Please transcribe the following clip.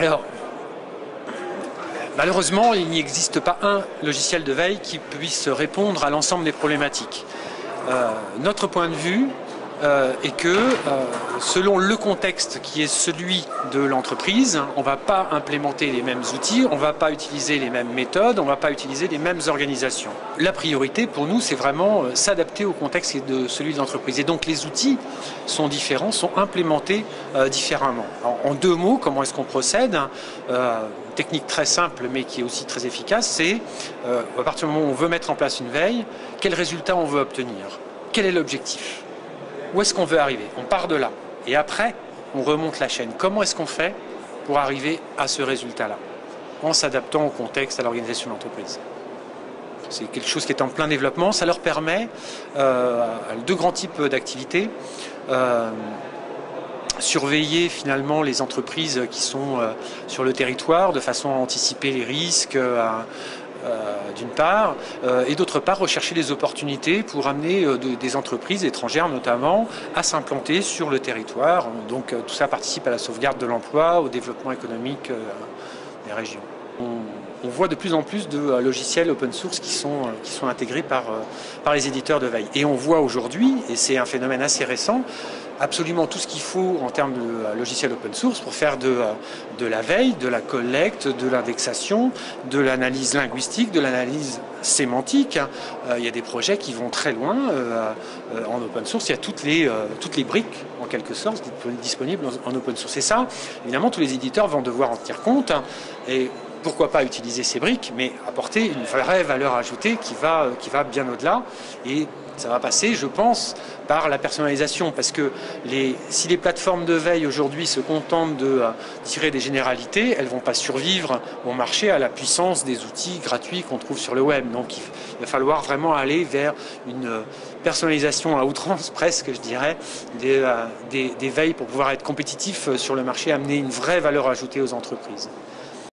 Alors, malheureusement, il n'existe pas un logiciel de veille qui puisse répondre à l'ensemble des problématiques. Notre point de vue est que selon le contexte qui est celui de l'entreprise, on ne va pas implémenter les mêmes outils, on ne va pas utiliser les mêmes méthodes, on ne va pas utiliser les mêmes organisations. La priorité pour nous, c'est vraiment s'adapter au contexte de celui de l'entreprise. Et donc les outils sont différents, sont implémentés différemment. Alors, en deux mots, comment est-ce qu'on procède? Une technique très simple mais qui est aussi très efficace, c'est à partir du moment où on veut mettre en place une veille, quel résultat on veut obtenir? Quel est l'objectif? Où est-ce qu'on veut arriver? On part de là. Et après, on remonte la chaîne. Comment est-ce qu'on fait pour arriver à ce résultat-là? En s'adaptant au contexte, à l'organisation de l'entreprise. C'est quelque chose qui est en plein développement. Ça leur permet deux grands types d'activités. Surveiller finalement les entreprises qui sont sur le territoire de façon à anticiper les risques, d'une part, et d'autre part rechercher des opportunités pour amener des entreprises étrangères notamment à s'implanter sur le territoire. Donc tout ça participe à la sauvegarde de l'emploi, au développement économique des régions. On voit de plus en plus de logiciels open source qui sont intégrés par les éditeurs de veille. Et on voit aujourd'hui, et c'est un phénomène assez récent, absolument tout ce qu'il faut en termes de logiciels open source pour faire de la veille, de la collecte, de l'indexation, de l'analyse linguistique, de l'analyse sémantique. Il y a des projets qui vont très loin en open source. Il y a toutes les briques, en quelque sorte, disponibles en open source. Et ça, évidemment, tous les éditeurs vont devoir en tenir compte. Et pourquoi pas utiliser ces briques, mais apporter une vraie valeur ajoutée qui va bien au-delà. Et ça va passer, je pense, par la personnalisation, parce que si les plateformes de veille aujourd'hui se contentent de tirer des généralités, elles ne vont pas survivre au marché à la puissance des outils gratuits qu'on trouve sur le web. Donc il va falloir vraiment aller vers une personnalisation à outrance, presque, je dirais, des veilles pour pouvoir être compétitif sur le marché, amener une vraie valeur ajoutée aux entreprises.